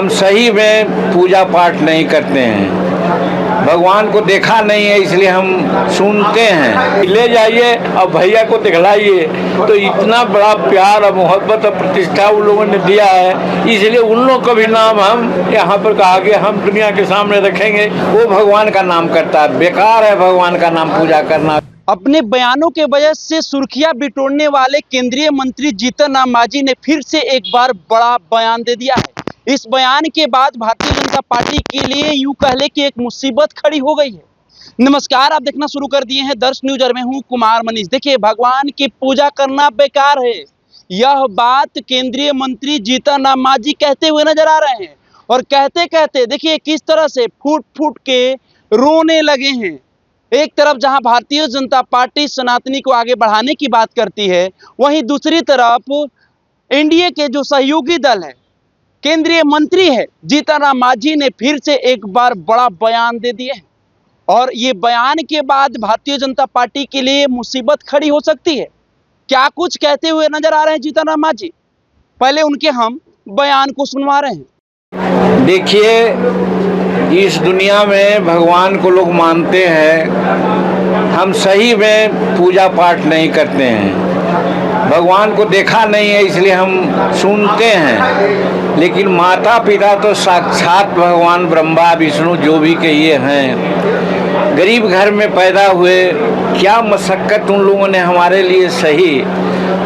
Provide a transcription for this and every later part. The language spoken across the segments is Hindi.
हम सही में पूजा पाठ नहीं करते हैं, भगवान को देखा नहीं है इसलिए हम सुनते हैं। ले जाइए और भैया को दिखलाइए, तो इतना बड़ा प्यार और मोहब्बत और प्रतिष्ठा उन लोगों ने दिया है, इसलिए उन लोगों का भी नाम हम यहाँ पर कहा कि हम दुनिया के सामने रखेंगे। वो भगवान का नाम करता है, बेकार है भगवान का नाम पूजा करना। अपने बयानों के वजह से सुर्खियां बिटोरने वाले केंद्रीय मंत्री जीतन राम मांझी ने फिर से एक बार बड़ा बयान दे दिया है। इस बयान के बाद भारतीय जनता पार्टी के लिए यूं कह ले कि एक मुसीबत खड़ी हो गई है। नमस्कार, आप देखना शुरू कर दिए हैं दर्श न्यूज और मैं हूं कुमार मनीष। देखिए, भगवान की पूजा करना बेकार है, यह बात केंद्रीय मंत्री जीतन राम मांझी कहते हुए नजर आ रहे हैं। और कहते कहते देखिए किस तरह से फूट फूट के रोने लगे हैं। एक तरफ जहां भारतीय जनता पार्टी सनातनी को आगे बढ़ाने की बात करती है, वहीं दूसरी तरफ एनडीए के जो सहयोगी दल है, केंद्रीय मंत्री है जीतन राम मांझी ने फिर से एक बार बड़ा बयान दे दिए हैं। और ये बयान के बाद भारतीय जनता पार्टी के लिए मुसीबत खड़ी हो सकती है। क्या कुछ कहते हुए नजर आ रहे हैं जीतन राम मांझी, पहले उनके हम बयान को सुनवा रहे हैं। देखिए, इस दुनिया में भगवान को लोग मानते हैं, हम सही में पूजा पाठ नहीं करते हैं, भगवान को देखा नहीं है इसलिए हम सुनते हैं। लेकिन माता पिता तो साक्षात भगवान ब्रह्मा विष्णु जो भी कहिए हैं, गरीब घर में पैदा हुए, क्या मशक्क़त उन लोगों ने हमारे लिए सही,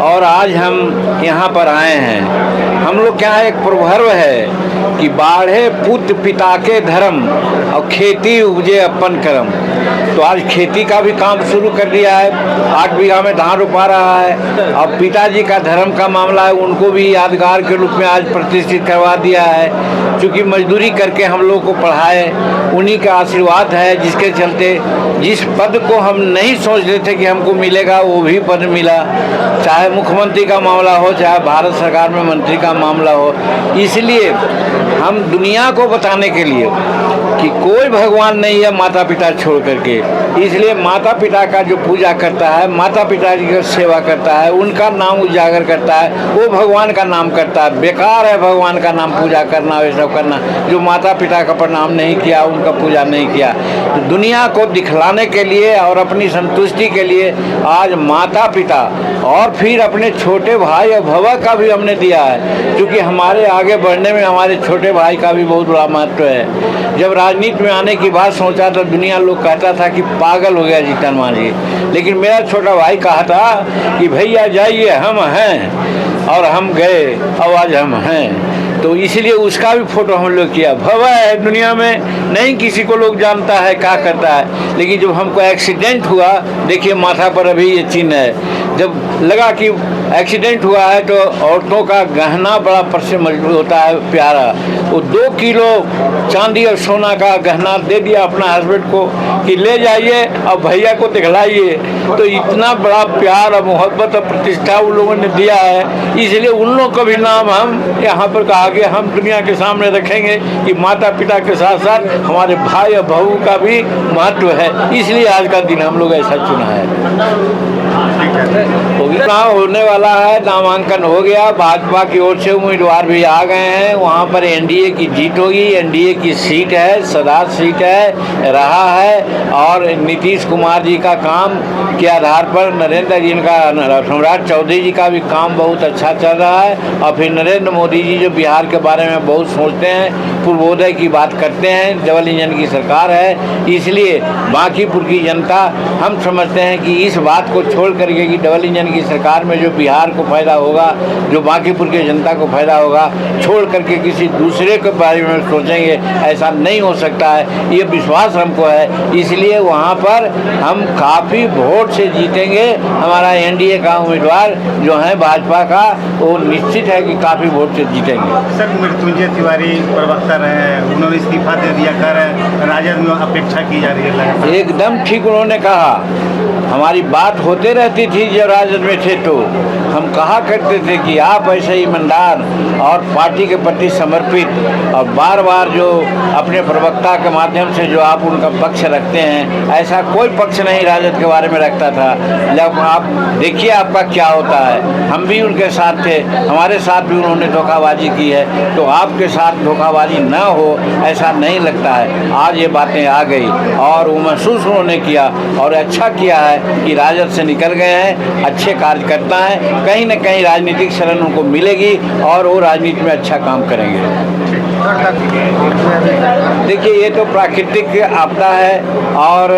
और आज हम यहाँ पर आए हैं। हम लोग क्या एक प्रभर्व है कि बाढ़े पुत्र पिता के धर्म और खेती उपजे अपन कर्म। तो आज खेती का भी काम शुरू कर दिया है, 8 बीघा में धान रोपा रहा है। और पिताजी का धर्म का मामला है, उनको भी यादगार के रूप में आज प्रतिष्ठित करवा दिया है। क्योंकि मजदूरी करके हम लोग को पढ़ाए, उन्हीं का आशीर्वाद है, जिसके चलते जिस पद को हम नहीं सोच रहे थे कि हमको मिलेगा वो भी पद मिला। चाहे मुख्यमंत्री का मामला हो, चाहे भारत सरकार में मंत्री का मामला हो। इसलिए हम दुनिया को बताने के लिए कि कोई भगवान नहीं है माता पिता छोड़ करके, इसलिए माता पिता का जो पूजा करता है, माता पिता की सेवा करता है, उनका नाम उजागर करता है, वो भगवान का नाम करता है। बेकार है भगवान का नाम पूजा करना, ये सब करना। जो माता पिता का प्रणाम नहीं किया, उनका पूजा नहीं किया, तो दुनिया को दिखलाने के लिए और अपनी संतुष्टि के लिए आज माता पिता और फिर अपने छोटे भाई और भवा का भी हमने दिया है। क्योंकि हमारे आगे बढ़ने में हमारे छोटे भाई का भी बहुत बड़ा महत्व है। जब राजनीति में आने की बात सोचा तो दुनिया लोग कहता था कि पागल हो गया जीतन मांझी, लेकिन मेरा छोटा भाई कहा था कि भैया जाइए, हम हैं, और हम गए और आज हम हैं। तो इसलिए उसका भी फोटो हम लोग किया। भवा है दुनिया में, नहीं किसी को लोग जानता है क्या करता है, लेकिन जब हमको एक्सीडेंट हुआ, देखिए माथा पर अभी ये चिन्ह है। जब लगा कि एक्सीडेंट हुआ है तो औरतों का गहना बड़ा परसे मजबूत होता है, प्यारा, वो 2 किलो चांदी और सोना का गहना दे दिया अपना हस्बैंड को कि ले जाइए और भैया को दिखलाइए। तो इतना बड़ा प्यार और मोहब्बत और प्रतिष्ठा उन लोगों ने दिया है, इसलिए उन लोगों का भी नाम हम यहाँ पर कहा कि हम दुनिया के सामने रखेंगे कि माता पिता के साथ साथ हमारे भाई और बहू का भी महत्व है। इसलिए आज का दिन हम लोग ऐसा चुना है। चुनाव होने वाला है, नामांकन हो गया, भाजपा की ओर से उम्मीदवार भी आ गए हैं। वहाँ पर एनडीए की जीत होगी, एनडीए की सीट है, सदा सीट है, रहा है। और नीतीश कुमार जी का काम के आधार पर नरेंद्र जी का, सम्राट चौधरी जी का भी काम बहुत अच्छा चल रहा है। और फिर नरेंद्र मोदी जी जो बिहार के बारे में बहुत सोचते हैं, पूर्वोदय की बात करते हैं, डबल इंजन की सरकार है, इसलिए बांकीपुर की जनता, हम समझते हैं कि इस बात को छोड़ करके कि डबल इंजन की सरकार में जो बिहार को फ़ायदा होगा, जो बांकीपुर की जनता को फ़ायदा होगा, छोड़ करके किसी दूसरे के बारे में सोचेंगे, ऐसा नहीं हो सकता है, ये विश्वास हमको है। इसलिए वहाँ पर हम काफ़ी वोट से जीतेंगे। हमारा एनडीए का उम्मीदवार जो है भाजपा का, वो निश्चित है कि काफ़ी वोट से जीतेंगे। सर, मृत्युंजय तिवारी प्रवक्ता रहे, उन्होंने इस्तीफा दे दिया, कर राजद में अपेक्षा की जा रही है। एकदम ठीक उन्होंने कहा, हमारी बात होते रहती थी जब राजद में थे तो हम कहा करते थे कि आप ऐसे ईमानदार और पार्टी के प्रति समर्पित और बार बार जो अपने प्रवक्ता के माध्यम से जो आप उनका पक्ष रखते हैं, ऐसा कोई पक्ष नहीं राजद के बारे में रखता था। जब आप देखिए आपका क्या होता है, हम भी उनके साथ थे, हमारे साथ भी उन्होंने धोखाबाजी की है, तो आपके साथ धोखाबाजी ना हो ऐसा नहीं लगता है। आज ये बातें आ गई और वो महसूस उन्होंने किया और अच्छा किया है कि राजद से निकल गए हैं, अच्छे कार्यकर्ता हैं, कहीं न कहीं राजनीतिक शरण उनको मिलेगी और वो राजनीति में अच्छा काम करेंगे। देखिए ये तो प्राकृतिक आपदा है और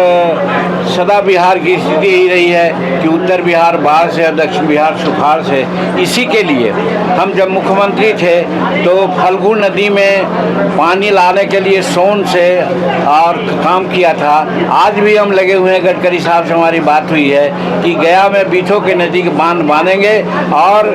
सदा बिहार की स्थिति यही रही है कि उत्तर बिहार बाढ़ से और दक्षिण बिहार सुखाड़ से। इसी के लिए हम जब मुख्यमंत्री थे तो फल्गु नदी में पानी लाने के लिए सोन से और काम किया था। आज भी हम लगे हुए हैं, गडकरी साहब से हमारी बात हुई है कि गया में बीठो के नदी के बांध बांधेंगे और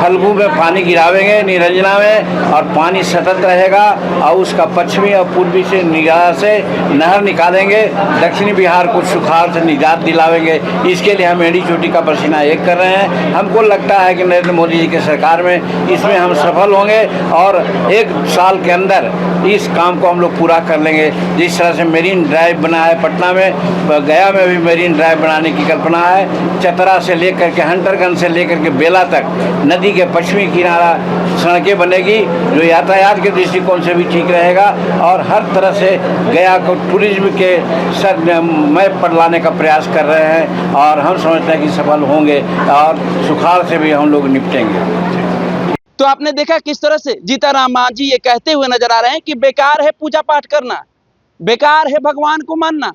फल्गु में पानी गिरावेंगे निरंजना में और पानी सतत रहेगा और उसका पश्चिमी और पूर्वी से निगाह से नहर निकालेंगे, दक्षिणी बिहार को सुखाड़ से निजात दिलावेंगे। इसके लिए हम एड़ी चोटी का पसीना एक कर रहे हैं। हमको लगता है कि नरेंद्र मोदी जी की सरकार में इसमें हम सफल होंगे और 1 साल के अंदर इस काम को हम लोग पूरा कर लेंगे। जिस तरह से मेरीन ड्राइव बना है पटना में, गया में भी मेरीन ड्राइव बनाने की कल्पना है। चतरा से लेकर के हंटरगंज से लेकर के बेला तक नदी के पश्चिमी किनारा सड़कें बनेगी जो यातायात के दृष्टिकोण से भी ठीक रहेगा और हर तरह से गया को टूरिज्म के मैप पर लाने का प्रयास कर रहे हैं और हम समझते हैं कि सफल होंगे और सुखाड़ से भी हम लोग निपटेंगे। तो आपने देखा किस तरह से जीतन मांझी ये कहते हुए नजर आ रहे हैं कि बेकार है पूजा पाठ करना, बेकार है भगवान को मानना।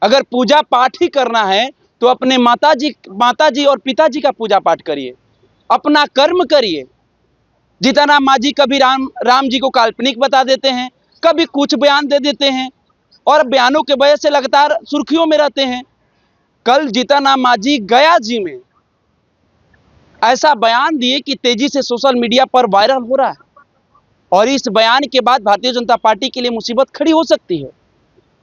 अगर पूजा पाठ ही करना है तो अपने माताजी और पिताजी का पूजा पाठ करिए, अपना कर्म करिए। जीतन मांझी कभी राम जी को काल्पनिक बता देते हैं, कभी कुछ बयान दे देते हैं और बयानों के वजह से लगातार सुर्खियों में रहते हैं। कल जीतन मांझी गया जी में ऐसा बयान दिए कि तेजी से सोशल मीडिया पर वायरल हो रहा है और इस बयान के बाद भारतीय जनता पार्टी के लिए मुसीबत खड़ी हो सकती है।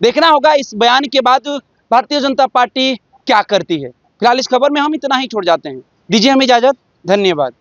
देखना होगा इस बयान के बाद भारतीय जनता पार्टी क्या करती है। फिलहाल इस खबर में हम इतना ही छोड़ जाते हैं। दीजिए हमें इजाजत, धन्यवाद।